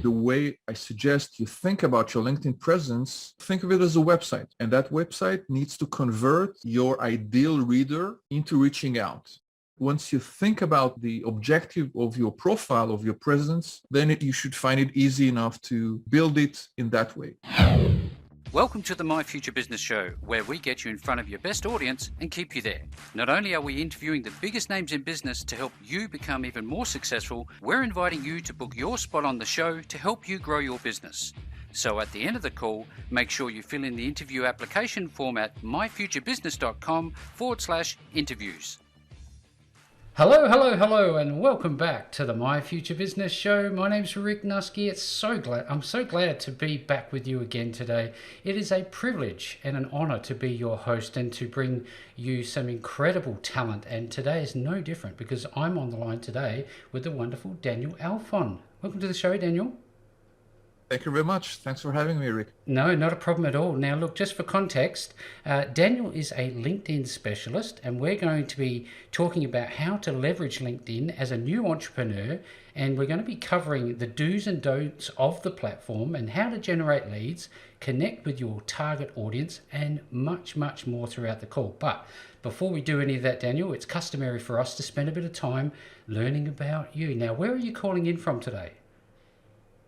The way I suggest you think about your LinkedIn presence, think of it as a website. And that website needs to convert your ideal reader into reaching out. Once you think about the objective of your profile, of your presence, then you should find it easy enough to build it in that way. Welcome to the My Future Business Show, where we get you in front of your best audience and keep you there. Not only are we interviewing the biggest names in business to help you become even more successful, we're inviting you to book your spot on the show to help you grow your business. So at the end of the call, make sure you fill in the interview application form at myfuturebusiness.com/interviews. Hello, and welcome back to the My Future Business Show. My name's Rick Nuske. I'm so glad to be back with you again today. It is a privilege and an honor to be your host and to bring you some incredible talent. And today is no different because I'm on the line today with the wonderful Daniel Alfon. Welcome to the show, Daniel. Thank you very much. Thanks for having me, Rick. No, not a problem at all. Now, look, just for context, Daniel is a LinkedIn specialist, and we're going to be talking about how to leverage LinkedIn as a new entrepreneur, and we're going to be covering the do's and don'ts of the platform and how to generate leads, connect with your target audience, and much, much more throughout the call. But before we do any of that, Daniel, it's customary for us to spend a bit of time learning about you. Now, where are you calling in from today?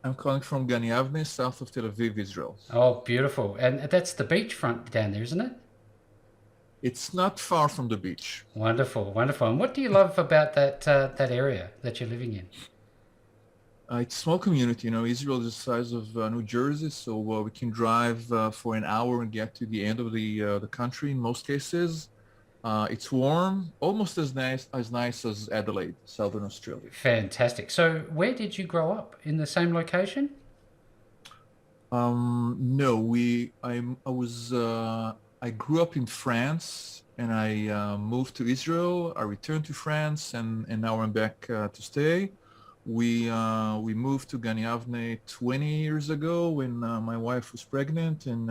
I'm calling from Gan Yavne, south of Tel Aviv, Israel. Oh, beautiful. And that's the beachfront down there, isn't it? It's not far from the beach. Wonderful. And what do you love about that area that you're living in? It's a small community. Israel is the size of New Jersey, so we can drive for an hour and get to the end of the country in most cases. It's warm, almost as nice as Adelaide, Southern Australia. Fantastic. So where did you grow up? In the same location? No, I grew up in France, and I moved to Israel. I returned to France, and now I'm back to stay. We moved to Gan Yavne 20 years ago when my wife was pregnant, and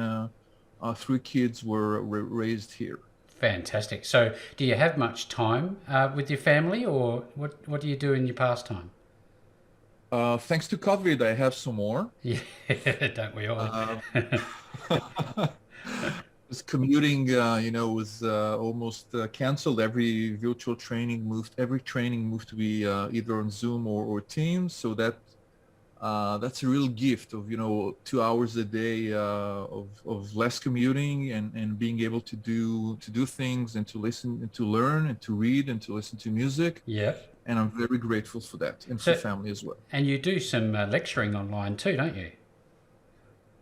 our 3 kids were raised here. Fantastic. So do you have much time with your family, or what do you do in your pastime? Thanks to COVID, I have some more. Yeah, don't we all? This commuting, was almost canceled. Every training moved to be either on Zoom or Teams. So that's a real gift of 2 hours a day of less commuting and being able to do things and to listen and to learn and to read and to listen to music. Yeah. And I'm very grateful for that, and for family as well. And you do some lecturing online too, don't you?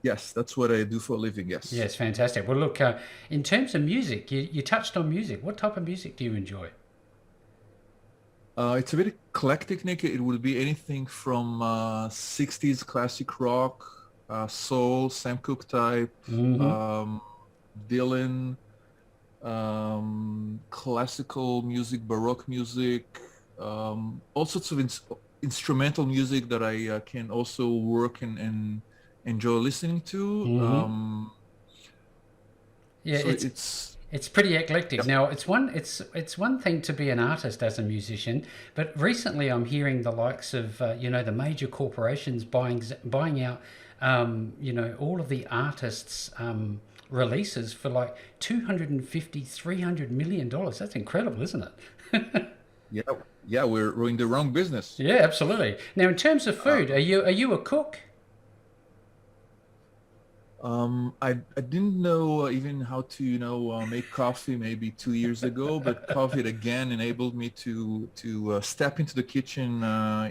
Yes, that's what I do for a living. Yes. Yes, fantastic. Well, look, in terms of music, you touched on music. What type of music do you enjoy? It's a bit eclectic, Nick. It would be anything from 60s classic rock, soul, Sam Cooke type, Dylan, classical music, Baroque music, all sorts of instrumental music that I can also work and enjoy listening to. Yeah, so it's pretty eclectic. Yep. Now, it's one thing to be an artist as a musician, but recently I'm hearing the likes of the major corporations buying out all of the artists' releases for like $250-300 million. That's incredible, isn't it? Yeah, we're in the wrong business. Yeah, absolutely. Now, in terms of food, are you a cook? I didn't know even how to make coffee maybe 2 years ago, but COVID again enabled me to step into the kitchen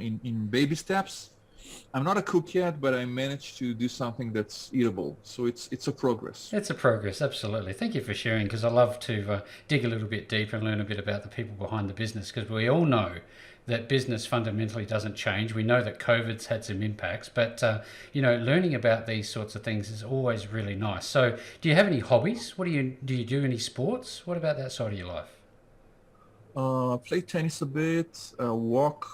in baby steps. I'm not a cook yet, but I managed to do something that's eatable. So it's a progress. It's a progress, absolutely. Thank you for sharing, because I love to dig a little bit deeper and learn a bit about the people behind the business, because we all know that business fundamentally doesn't change. We know that COVID's had some impacts, but learning about these sorts of things is always really nice. So do you have any hobbies? Do you do any sports? What about that side of your life? Play tennis a bit, walk,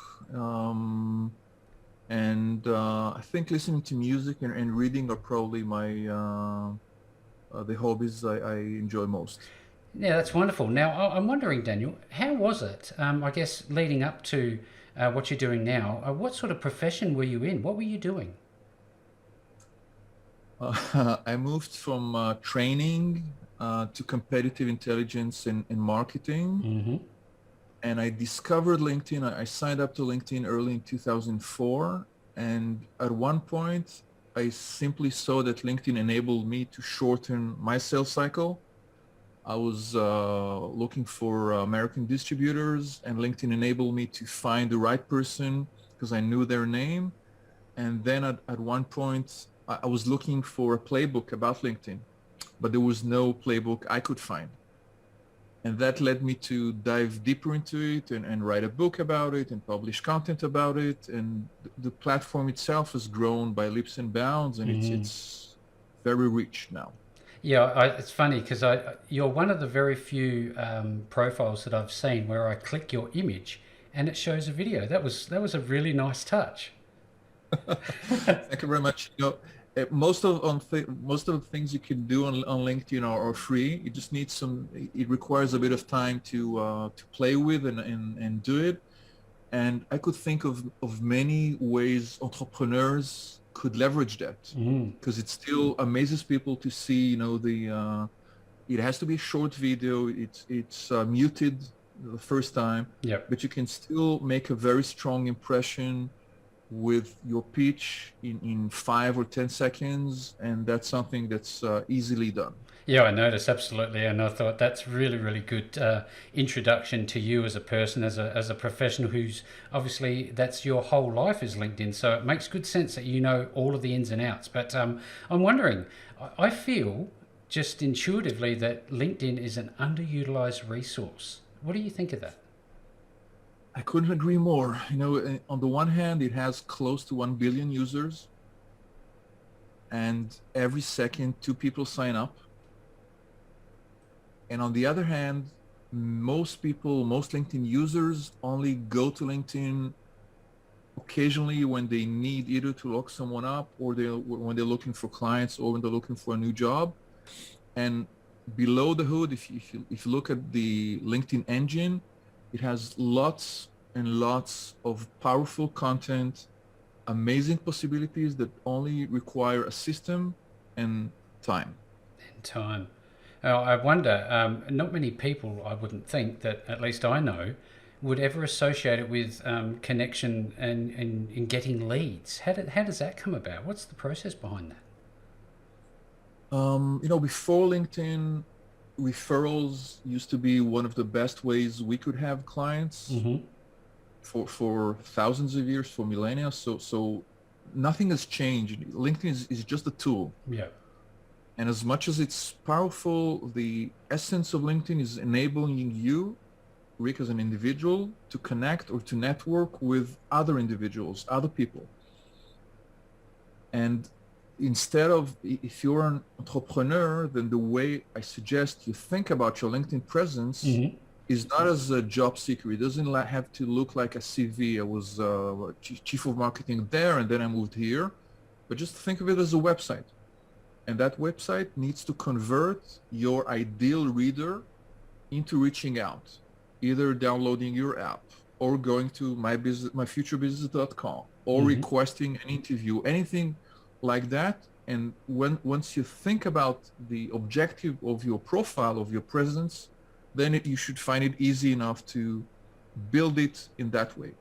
and I think listening to music and reading are probably the hobbies I enjoy most. Yeah, that's wonderful. Now, I'm wondering, Daniel, how was it, I guess, leading up to what you're doing now? What sort of profession were you in? What were you doing? I moved from training to competitive intelligence and marketing. Mm-hmm. And I discovered LinkedIn. I signed up to LinkedIn early in 2004. And at one point, I simply saw that LinkedIn enabled me to shorten my sales cycle. I was looking for American distributors, and LinkedIn enabled me to find the right person because I knew their name. And then at one point, I was looking for a playbook about LinkedIn, but there was no playbook I could find. And that led me to dive deeper into it and write a book about it and publish content about it. And the platform itself has grown by leaps and bounds, and it's very rich now. Yeah, it's funny because you're one of the very few profiles that I've seen where I click your image and it shows a video. That was a really nice touch. Thank you very much. Most of the things you can do on LinkedIn are free. You just need some. It requires a bit of time to play with and do it. And I could think of many ways entrepreneurs could leverage that, because it still amazes people to see, it has to be a short video. It's muted the first time, Yep. but you can still make a very strong impression with your pitch in 5 or 10 seconds, and that's something that's easily done. Yeah, I noticed absolutely, and I thought that's really, really good introduction to you as a person, as a professional who's obviously that's your whole life is LinkedIn. So it makes good sense that you know all of the ins and outs. But I'm wondering, I feel just intuitively that LinkedIn is an underutilized resource. What do you think of that? I couldn't agree more. On the one hand, it has close to 1 billion users, and every second 2 people sign up. And on the other hand, most LinkedIn users only go to LinkedIn occasionally when they need either to look someone up, or when they're looking for clients, or when they're looking for a new job. And below the hood, if you look at the LinkedIn engine, it has lots and lots of powerful content, amazing possibilities that only require a system and time. And time. I wonder, not many people, I wouldn't think, that at least I know, would ever associate it with connection and getting leads. How does that come about? What's the process behind that? Before LinkedIn, referrals used to be one of the best ways we could have clients for thousands of years, for millennia. So nothing has changed. LinkedIn is just a tool. Yeah. And as much as it's powerful, the essence of LinkedIn is enabling you, Rick, as an individual, to connect or to network with other individuals, other people. And instead of, if you're an entrepreneur, then the way I suggest you think about your LinkedIn presence is not as a job seeker. It doesn't have to look like a CV. I was chief of marketing there, and then I moved here. But just think of it as a website. And that website needs to convert your ideal reader into reaching out, either downloading your app or going to myfuturebusiness.com or requesting an interview, anything like that. And once you think about the objective of your profile, of your presence, then you should find it easy enough to build it in that way.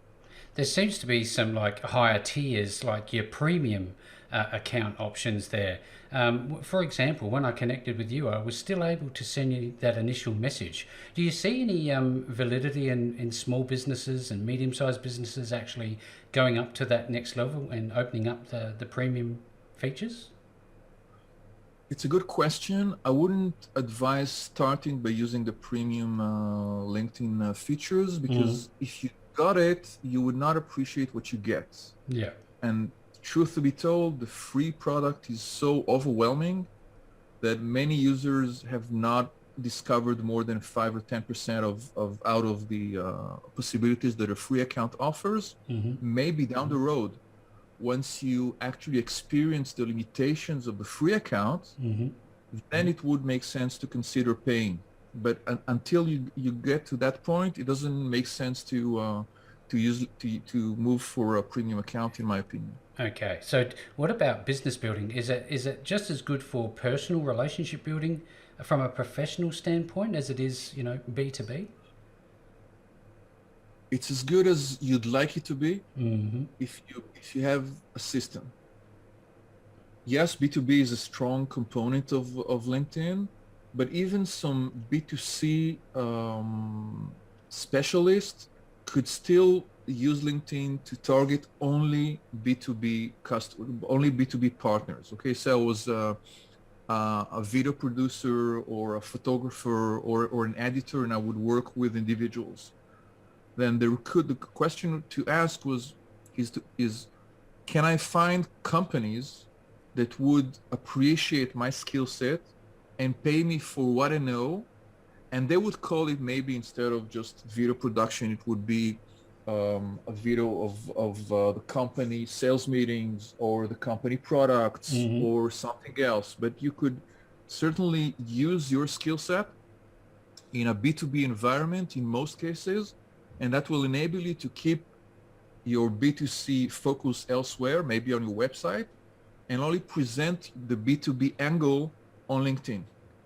There seems to be some like higher tiers, like your premium account options there. For example, when I connected with you, I was still able to send you that initial message. Do you see any validity in small businesses and medium-sized businesses actually going up to that next level and opening up the premium features? It's a good question. I wouldn't advise starting by using the premium LinkedIn features, because if you got it, you would not appreciate what you get. Yeah. And truth to be told, the free product is so overwhelming that many users have not discovered more than 5 or 10% of out of the possibilities that a free account offers. Maybe down the road, once you actually experience the limitations of the free account, then it would make sense to consider paying. But until you get to that point, it doesn't make sense to to move for a premium account, in my opinion. Okay, so what about business building? Is it just as good for personal relationship building from a professional standpoint as it is, B2B? It's as good as you'd like it to be Mm-hmm. if you have a system. Yes, B2B is a strong component of LinkedIn, but even some B2C specialists could still use LinkedIn to target only B2B partners. Okay, so I was a video producer or a photographer or an editor, and I would work with individuals. Then the question to ask is can I find companies that would appreciate my skill set and pay me for what I know? And they would call it, maybe instead of just video production, it would be a video of the company sales meetings or the company products Mm-hmm. or something else. But you could certainly use your skill set in a B2B environment in most cases, and that will enable you to keep your B2C focus elsewhere, maybe on your website, and only present the B2B angle on LinkedIn.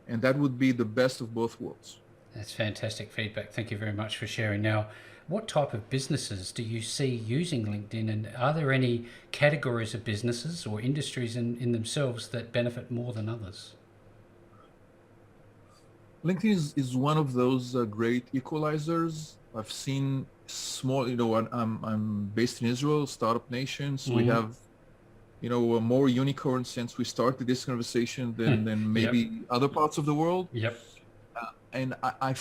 And that would be the best of both worlds. That's fantastic feedback. Thank you very much for sharing. Now, what type of businesses do you see using LinkedIn, and are there any categories of businesses or industries in themselves that benefit more than others? LinkedIn is one of those great equalizers. I've seen small, I'm based in Israel, startup nation, so we Mm-hmm. have, more unicorns since we started this conversation than Yep. maybe other parts of the world. Yep. And I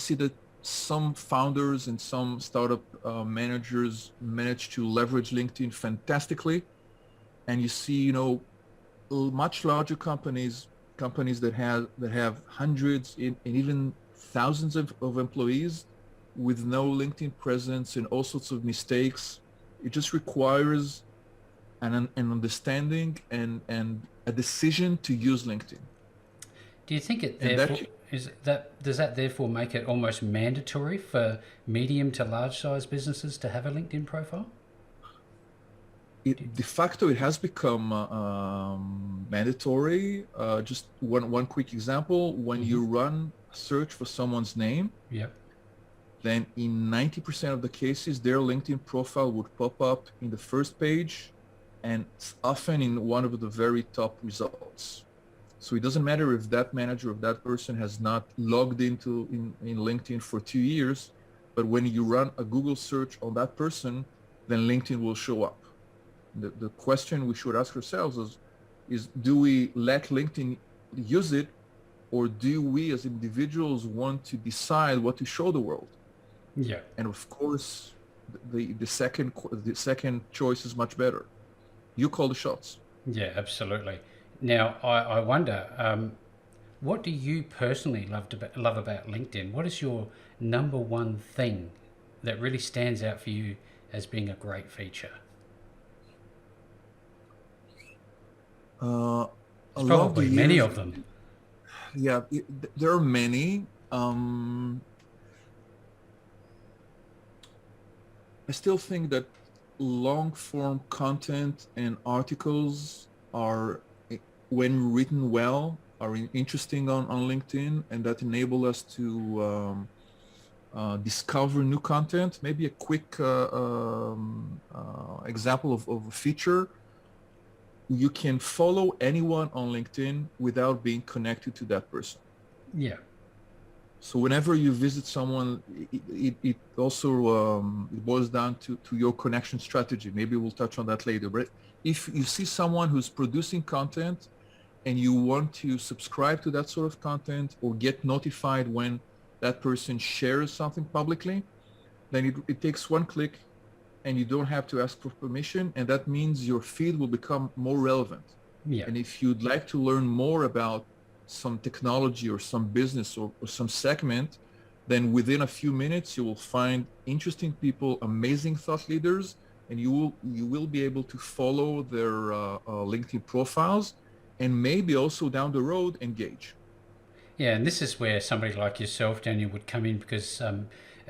see that some founders and some startup managers manage to leverage LinkedIn fantastically. And you see, much larger companies that have hundreds and even thousands of employees with no LinkedIn presence and all sorts of mistakes. It just requires an understanding and a decision to use LinkedIn. Do you think it And therefore that does that therefore make it almost mandatory for medium to large size businesses to have a LinkedIn profile? de facto it has become mandatory. Just one quick example: when Mm-hmm. you run a search for someone's name, Yep. then in 90% of the cases, their LinkedIn profile would pop up in the first page, and it's often in one of the very top results. So it doesn't matter if that manager, if that person has not logged in LinkedIn for 2 years, but when you run a Google search on that person, then LinkedIn will show up. The question we should ask ourselves is do we let LinkedIn use it, or do we as individuals want to decide what to show the world? Yeah. And of course, the second choice is much better. You call the shots. Yeah, absolutely. Now, I wonder, what do you personally love about LinkedIn? What is your number one thing that really stands out for you as being a great feature? Uh, There's Along the probably many years, of them. yeah, there are many. I still think that long form content and articles are, when written well, are interesting on LinkedIn, and that enable us to discover new content. Maybe a quick example of a feature: you can follow anyone on LinkedIn without being connected to that person. Yeah. So whenever you visit someone, it also it boils down to your connection strategy. Maybe we'll touch on that later. But if you see someone who's producing content and you want to subscribe to that sort of content or get notified when that person shares something publicly, then it takes one click and you don't have to ask for permission. And that means your feed will become more relevant. Yeah. And if you'd like to learn more about some technology or some business or some segment, then within a few minutes you will find interesting people, amazing thought leaders, and you will be able to follow their LinkedIn profiles, and maybe also down the road engage. Yeah, and this is where somebody like yourself, Daniel, would come in because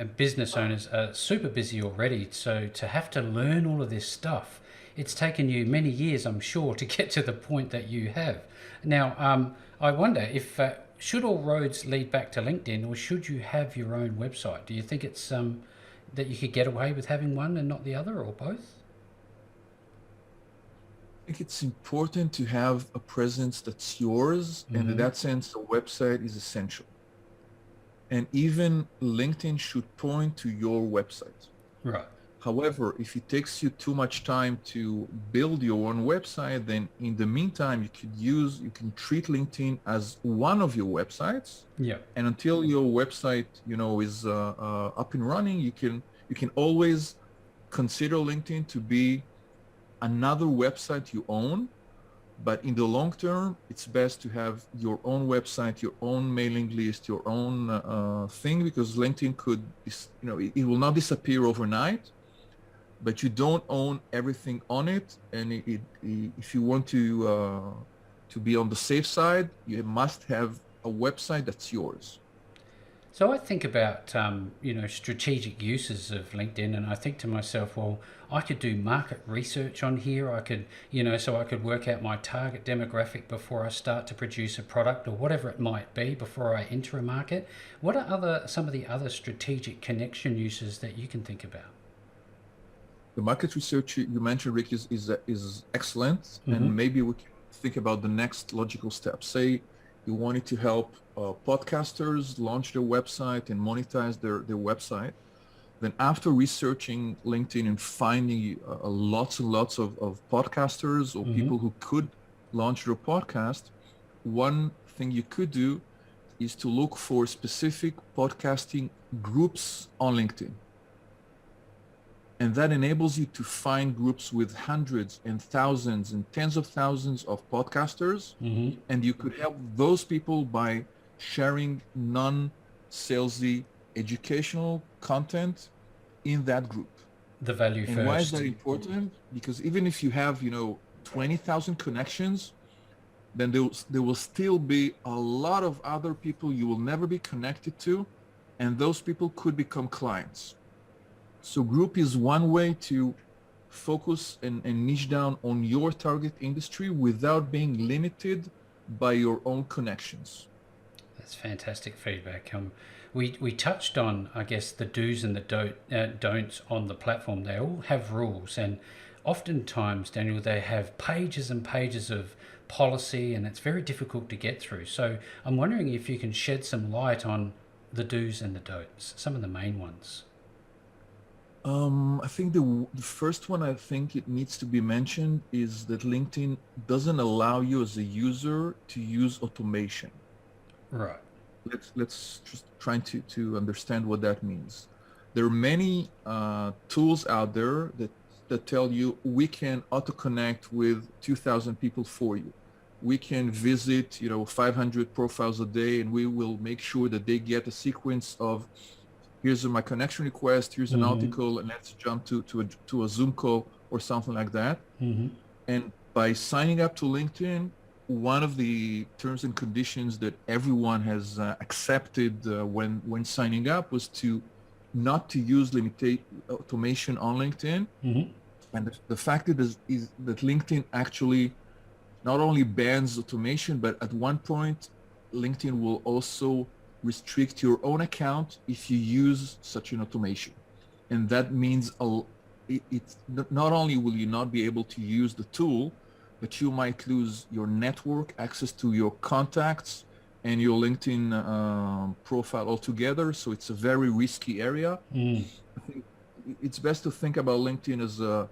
business owners are super busy already. So to have to learn all of this stuff, it's taken you many years, I'm sure, to get to the point that you have. Now, I wonder if should all roads lead back to LinkedIn, or should you have your own website? Do you think it's that you could get away with having one and not the other, or both? I think it's important to have a presence that's yours, and in that sense, a website is essential. And even LinkedIn should point to your website. Right. However, if it takes you too much time to build your own website, then in the meantime, you can treat LinkedIn as one of your websites. Yeah. And until your website, is up and running, you can always consider LinkedIn to be another website you own. But in the long term, it's best to have your own website, your own mailing list, your own thing, because LinkedIn it will not disappear overnight, but you don't own everything on it. And if you want to be on the safe side, you must have a website that's yours. So I think about strategic uses of LinkedIn, and I think to myself, well, I could do market research on here. I could, so I could work out my target demographic before I start to produce a product or whatever it might be before I enter a market. What are some of the other strategic connection uses that you can think about? The market research you mentioned, Rick, is excellent, and maybe we can think about the next logical step. Say you wanted to help podcasters launch their website and monetize their website. Then after researching LinkedIn and finding lots and lots of podcasters or people who could launch their podcast, one thing you could do is to look for specific podcasting groups on LinkedIn. And that enables you to find groups with hundreds and thousands and tens of thousands of podcasters. And you could help those people by sharing non-salesy educational content in that group. The value and first. Why is that important? Because even if you have, 20,000 connections, then there will still be a lot of other people you will never be connected to, and those people could become clients. So group is one way to focus and niche down on your target industry without being limited by your own connections. That's fantastic feedback. We touched on, I guess, the do's and the don'ts on the platform. They all have rules, and oftentimes, Daniel, they have pages and pages of policy, and it's very difficult to get through. So I'm wondering if you can shed some light on the do's and the don'ts, some of the main ones. I think the first one I think it needs to be mentioned is that LinkedIn doesn't allow you as a user to use automation. Right. Let's just try to understand what that means. There are many tools out there that tell you we can auto-connect with 2,000 people for you. We can visit 500 profiles a day, and we will make sure that they get a sequence of here's my connection request, here's an article, and let's jump to a Zoom call or something like that. And by signing up to LinkedIn, one of the terms and conditions that everyone has accepted when signing up was to not to use automation on LinkedIn. And the fact is that LinkedIn actually not only bans automation, but at one point, LinkedIn will also restrict your own account if you use such an automation. And that means it's not only will you not be able to use the tool, but you might lose your network, access to your contacts, and your LinkedIn profile altogether. So it's a very risky area. I think it's best to think about LinkedIn as a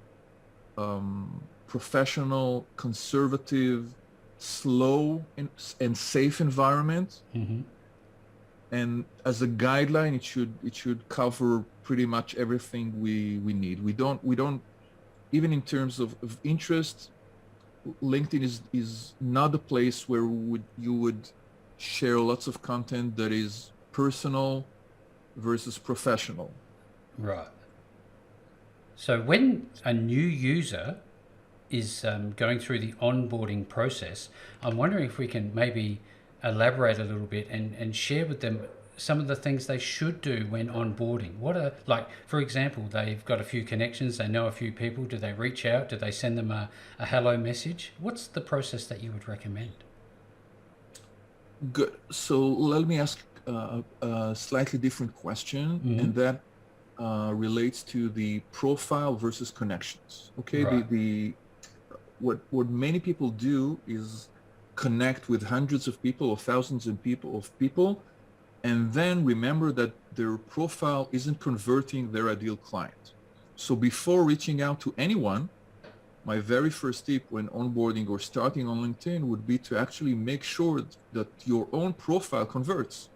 professional, conservative, slow, and safe environment. And as a guideline, it should cover pretty much everything we need. We don't even in terms of interest, LinkedIn is not a place where you would share lots of content that is personal versus professional. Right. So when a new user is going through the onboarding process, I'm wondering if we can maybe elaborate a little bit and share with them some of the things they should do when onboarding? What are, like, for example, they've got a few connections, they know a few people. Do they reach out? Do they send them a hello message? What's the process that you would recommend? Good. So let me ask a slightly different question, and that relates to the profile versus connections. Okay, Right. what many people do is connect with hundreds of people or thousands of people, and then remember that their profile isn't converting their ideal client. So before reaching out to anyone, my very first tip when onboarding or starting on LinkedIn would be to actually make sure that your own profile converts.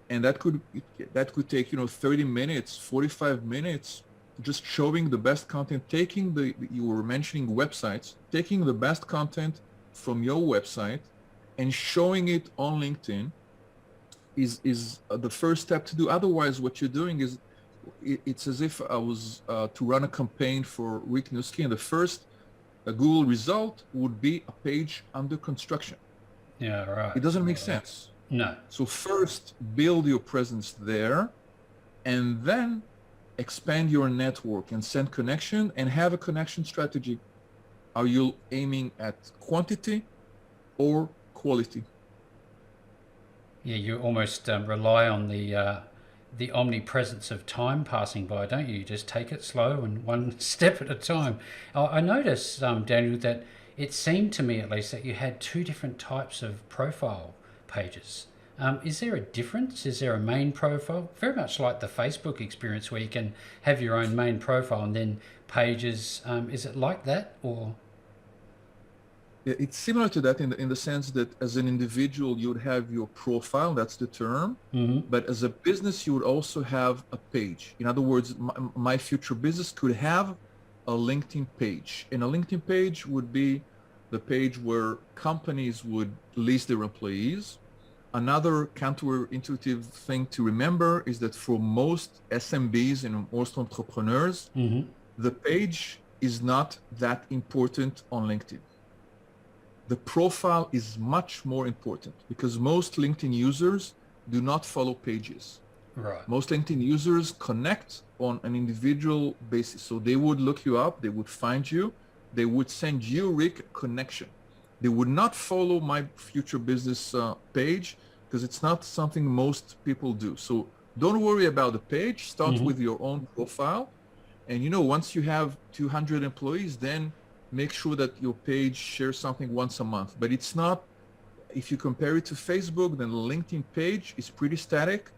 And that could take 30 minutes, 45 minutes, just showing the best content, taking you were mentioning websites, taking the best content from your website and showing it on LinkedIn is the first step to do. Otherwise, what you're doing is it's as if I was to run a campaign for Rick Nusky, and the first Google result would be a page under construction. Yeah, right. It doesn't make sense. No. So first, build your presence there, and then expand your network and send connection and have a connection strategy. Are you aiming at quantity or quality? Yeah, you almost rely on the omnipresence of time passing by, don't you? You just take it slow and one step at a time. I noticed, Daniel, that it seemed to me at least that you had two different types of profile pages. Is there a difference? Is there a main profile? Very much like the Facebook experience where you can have your own main profile and then pages. Is it like that or? It's similar to that in the sense that as an individual, you would have your profile, that's the term. But as a business, you would also have a page. In other words, my future business could have a LinkedIn page. And a LinkedIn page would be the page where companies would list their employees. Another counterintuitive thing to remember is that for most SMBs and most entrepreneurs, the page is not that important on LinkedIn. The profile is much more important because most LinkedIn users do not follow pages. Right. Most LinkedIn users connect on an individual basis. So they would look you up, they would find you, they would send you, Rick, a connection. They would not follow my future business page because it's not something most people do. So don't worry about the page. Start with your own profile. And once you have 200 employees, then make sure that your page shares something once a month. But it's not, if you compare it to Facebook, then the LinkedIn page is pretty static,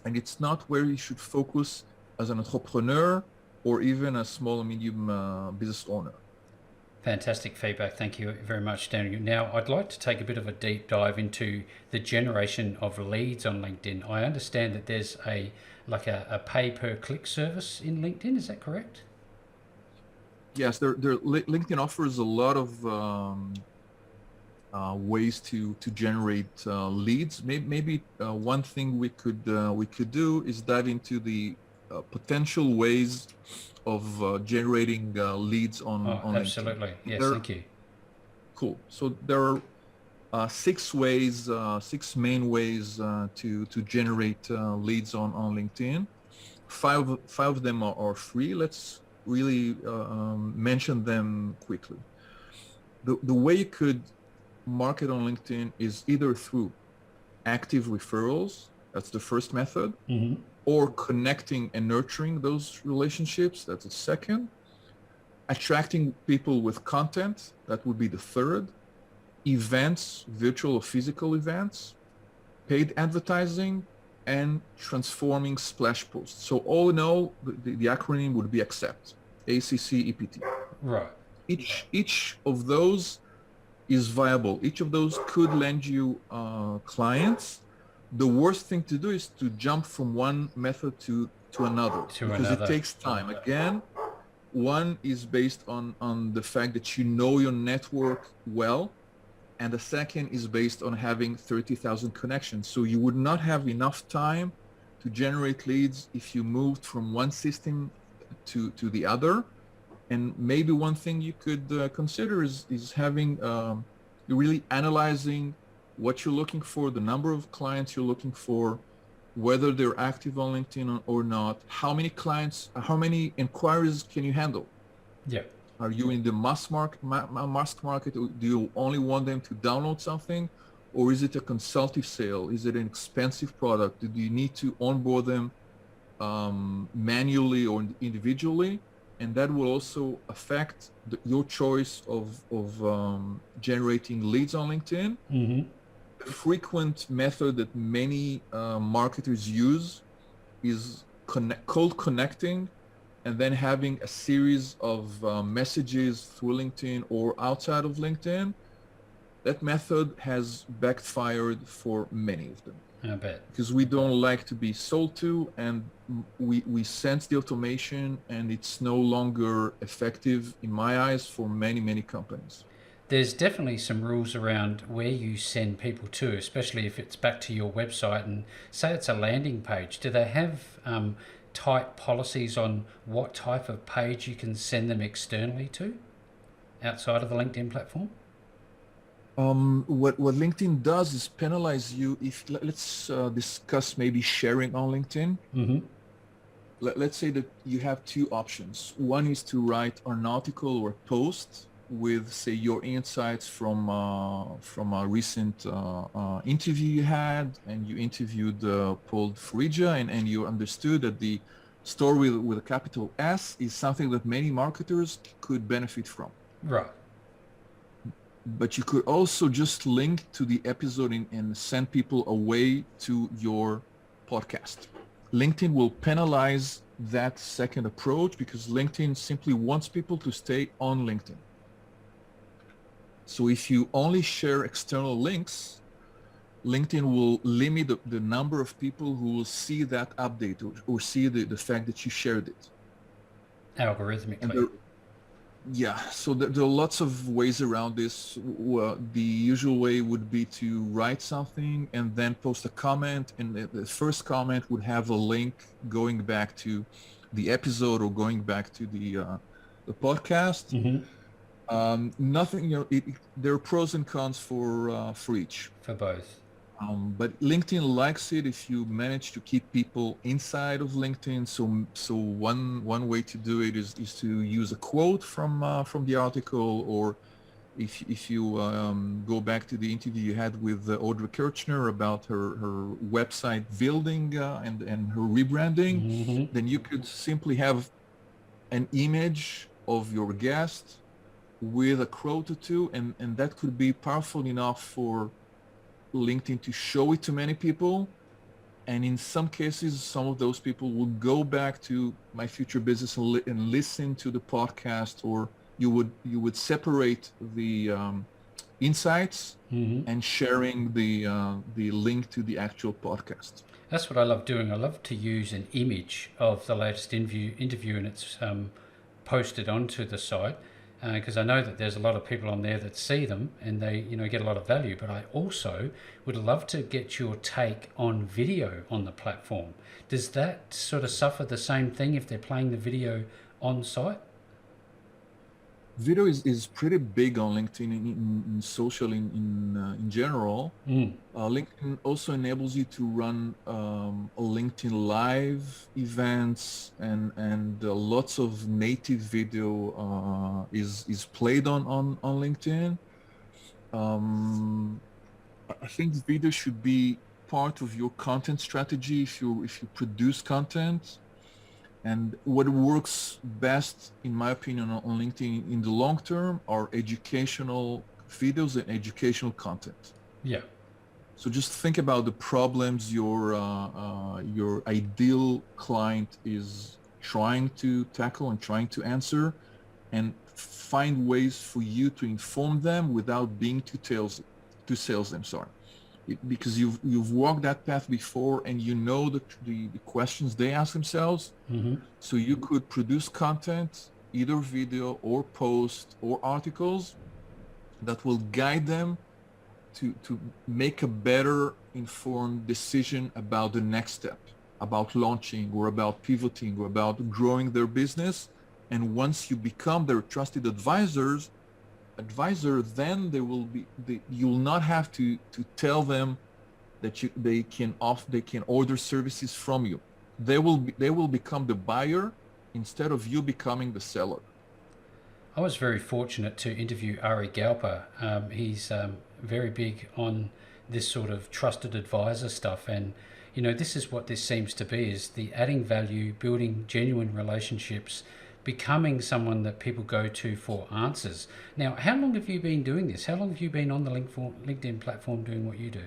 and it's not where you should focus as an entrepreneur or even a small and medium business owner. Fantastic feedback. Thank you very much, Daniel. Now, I'd like to take a bit of a deep dive into the generation of leads on LinkedIn. I understand that there's a pay per click service in LinkedIn. Is that correct? Yes, LinkedIn offers a lot of ways to generate leads. Maybe one thing we could do is dive into the potential ways of generating leads on absolutely. LinkedIn. Yes, thank you. Cool. So there are six main ways to generate leads on LinkedIn. Five of them are free. Let's really mention them quickly. The way you could market on LinkedIn is either through active referrals, that's the first method, or connecting and nurturing those relationships, that's the second. Attracting people with content, that would be the third. Events, virtual or physical events, paid advertising, and transforming splash posts. So all in all, the acronym would be ACCEPT, ACCEPT. Right. Each of those is viable. Each of those could lend you clients. The worst thing to do is to jump from one method to another because it takes time. Again, one is based on the fact that you know your network well, and the second is based on having 30,000 connections. So you would not have enough time to generate leads if you moved from one system to the other. And maybe one thing you could consider is having, really analyzing what you're looking for, the number of clients you're looking for, whether they're active on LinkedIn or not, how many clients, how many inquiries can you handle? Yeah. Are you in the mass market? Or do you only want them to download something? Or is it a consultative sale? Is it an expensive product? Do you need to onboard them manually or individually? And that will also affect your choice of generating leads on LinkedIn. Mm-hmm. A frequent method that many marketers use is cold connecting, and then having a series of messages through LinkedIn or outside of LinkedIn. That method has backfired for many of them. I bet. Because we don't like to be sold to, and we sense the automation, and it's no longer effective in my eyes for many companies. There's definitely some rules around where you send people to, especially if it's back to your website and say it's a landing page. Do they have tight policies on what type of page you can send them externally to outside of the LinkedIn platform? What LinkedIn does is penalize you if, let's discuss maybe sharing on LinkedIn. Mm-hmm. Let's say that you have two options. One is to write an article or a post with, say, your insights from a recent interview you had, and you interviewed Paul Farija, and you understood that the story with a capital S is something that many marketers could benefit from. Right. But you could also just link to the episode and send people away to your podcast. LinkedIn will penalize that second approach because LinkedIn simply wants people to stay on LinkedIn. So if you only share external links, LinkedIn will limit the number of people who will see that update or see the fact that you shared it. Algorithmically. Yeah, so there are lots of ways around this. The usual way would be to write something and then post a comment, and the first comment would have a link going back to the episode or going back to the podcast. Mm-hmm. Nothing, there are pros and cons for each. For both. But LinkedIn likes it if you manage to keep people inside of LinkedIn. So one way to do it is to use a quote from the article, or if you go back to the interview you had with Audrey Kirchner about her website building and her rebranding, Mm-hmm. then you could simply have an image of your guest with a quote or two, and that could be powerful enough for LinkedIn to show it to many people. And in some cases, some of those people will go back to My Future Business and listen to the podcast, or you would separate the insights Mm-hmm. and sharing the link to the actual podcast. That's what I love doing. I love to use an image of the latest interview and it's posted onto the site, because I know that there's a lot of people on there that see them and they get a lot of value. But I also would love to get your take on video on the platform. Does that sort of suffer the same thing if they're playing the video on site? Video is pretty big on LinkedIn in social in general. LinkedIn also enables you to run LinkedIn Live events, and lots of native video is played on LinkedIn. I think video should be part of your content strategy if you produce content. And what works best, in my opinion, on LinkedIn in the long term are educational videos and educational content. Yeah. So just think about the problems your ideal client is trying to tackle and trying to answer, and find ways for you to inform them without being too salesy. Because you've walked that path before, and you know the questions they ask themselves. Mm-hmm. So you could produce content, either video or post or articles, that will guide them to make a better informed decision about the next step, about launching or about pivoting or about growing their business. And once you become their trusted advisor, then you'll not have to tell them that they can order services from you. They will become the buyer instead of you becoming the seller. I was very fortunate to interview Ari Galper. He's very big on this sort of trusted advisor stuff, and this is what this seems to be: is the adding value, building genuine relationships, becoming someone that people go to for answers. Now, how long have you been doing this? How long have you been on the LinkedIn platform doing what you do?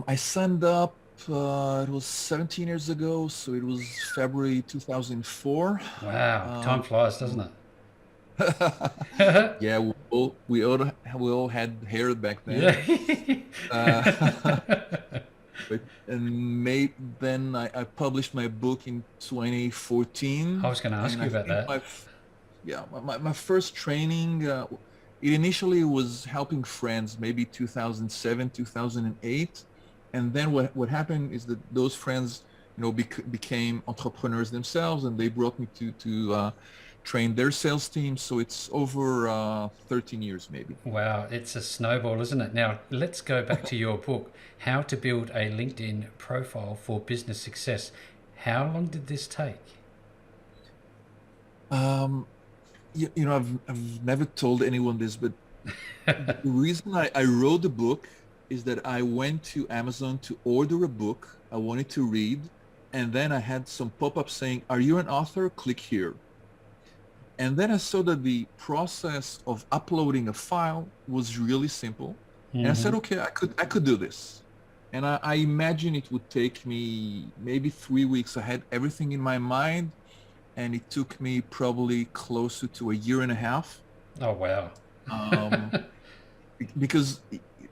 I signed up. It was 17 years ago, so it was February 2004. Wow, time flies, doesn't it? Yeah, we all had hair back then. Yeah. Uh, but and then I published my book in I 2014, was going to ask and you I about think that. my first training, it initially was helping friends, maybe 2007, 2008, and then what happened is that those friends, became entrepreneurs themselves, and they brought me to train their sales team. So it's over 13 years maybe. Wow, it's a snowball, isn't it? Now, let's go back to your book, How to Build a LinkedIn Profile for Business Success. How long did this take? Um, I've never told anyone this, but the reason I wrote the book is that I went to Amazon to order a book I wanted to read, and then I had some pop-up saying, "Are you an author? Click here." And then I saw that the process of uploading a file was really simple, and I said, Hmm. "Okay, I could do this." And I imagine it would take me maybe 3 weeks. I had everything in my mind, and it took me probably closer to a year and a half. Oh, wow. Um, because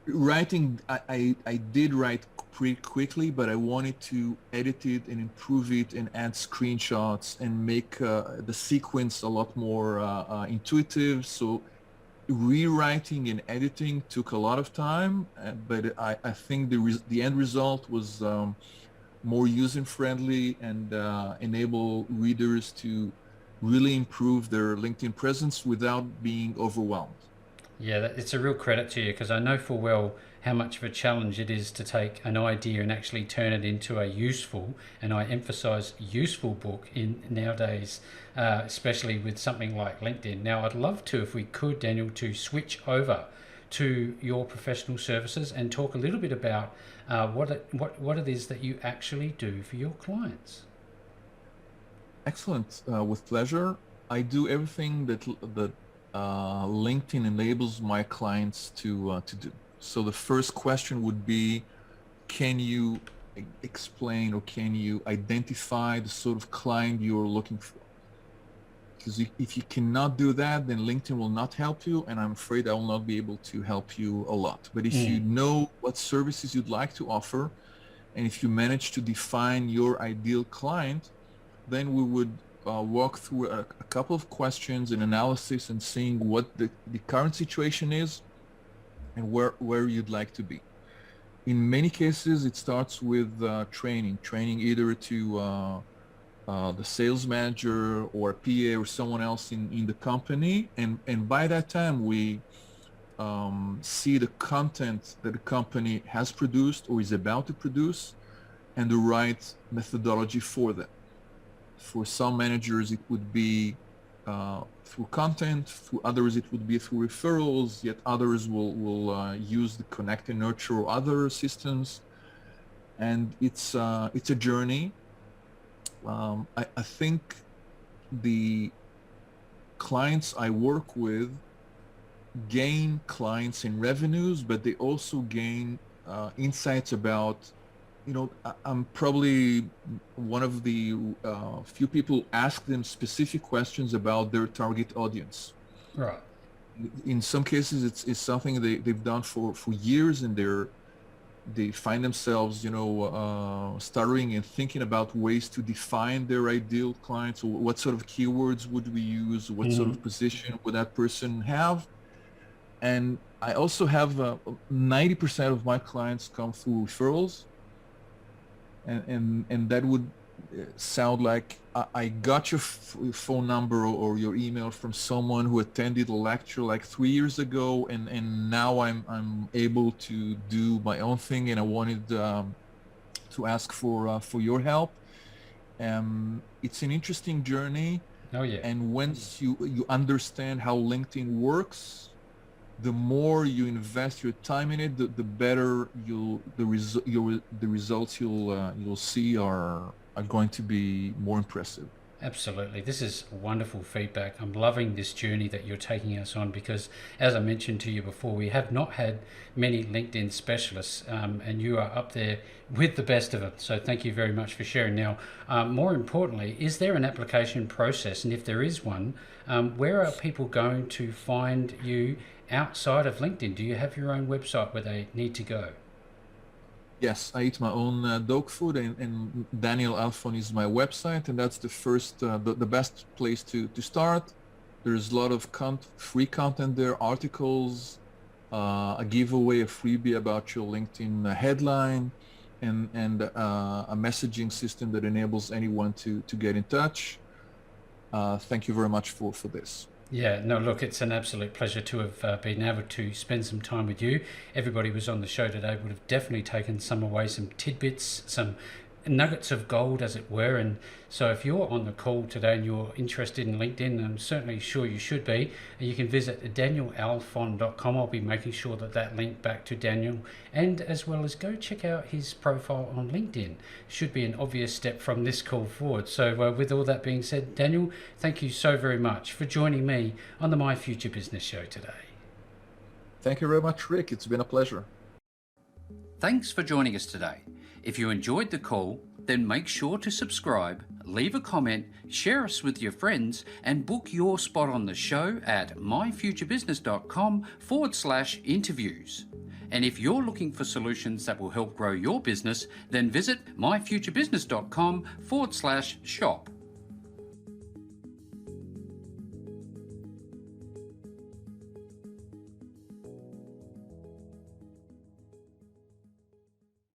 writing, I did write pretty quickly, but I wanted to edit it and improve it and add screenshots and make the sequence a lot more intuitive. So rewriting and editing took a lot of time, but I think the end result was more user friendly and enable readers to really improve their LinkedIn presence without being overwhelmed. Yeah, it's a real credit to you because I know full well how much of a challenge it is to take an idea and actually turn it into a useful, and I emphasize useful book in nowadays, especially with something like LinkedIn. Now, I'd love to, if we could, Daniel, to switch over to your professional services and talk a little bit about what it is that you actually do for your clients. Excellent. With pleasure. I do everything that LinkedIn enables my clients to do. So the first question would be, can you explain or can you identify the sort of client you're looking for? Because if you cannot do that, then LinkedIn will not help you, and I'm afraid I will not be able to help you a lot. But if you Mm. know what services you'd like to offer, and if you manage to define your ideal client, then we would walk through a couple of questions and analysis and seeing what the current situation is and where you'd like to be. In many cases, it starts with training either to the sales manager or a PA or someone else in the company. And by that time, we see the content that the company has produced or is about to produce and the right methodology for that. For some managers, it would be through content. Through others, it would be through referrals. Yet others will use the Connect and Nurture or other systems. And it's a journey. I think the clients I work with gain clients and revenues, but they also gain insights about, I'm probably one of the few people ask them specific questions about their target audience. Right. In some cases, it's something they've done for years, and they find themselves, stuttering and thinking about ways to define their ideal clients, or what sort of keywords would we use, what sort Hmm. of position would that person have. And I also have 90% of my clients come through referrals, and that would sound like I got your phone number or your email from someone who attended a lecture like 3 years ago, and now I'm able to do my own thing, and I wanted to ask for your help. It's an interesting journey, Oh, yeah. and once you understand how LinkedIn works, the more you invest your time in it, the better the results you'll see are going to be more impressive. Absolutely. This is wonderful feedback. I'm loving this journey that you're taking us on because, as I mentioned to you before, we have not had many LinkedIn specialists, and you are up there with the best of them. So, thank you very much for sharing. Now, more importantly, is there an application process? And if there is one, where are people going to find you outside of LinkedIn? Do you have your own website where they need to go? Yes, I eat my own dog food, and Daniel Alfon is my website, and that's the best place to start. There's a lot of free content there, articles, a giveaway, a freebie about your LinkedIn headline, and a messaging system that enables anyone to get in touch. Thank you very much for this. Yeah, no, look, it's an absolute pleasure to have been able to spend some time with you. Everybody who was on the show today would have definitely taken some tidbits, some nuggets of gold, as it were. And so if you're on the call today and you're interested in LinkedIn, I'm certainly sure you should be, you can visit danielalfon.com. I'll be making sure that link back to Daniel, and as well as go check out his profile on LinkedIn. Should be an obvious step from this call forward. So with all that being said, Daniel, thank you so very much for joining me on the My Future Business show today. Thank you very much, Rick. It's been a pleasure. Thanks for joining us today. If you enjoyed the call, then make sure to subscribe, leave a comment, share us with your friends, and book your spot on the show at myfuturebusiness.com/interviews. And if you're looking for solutions that will help grow your business, then visit myfuturebusiness.com/shop.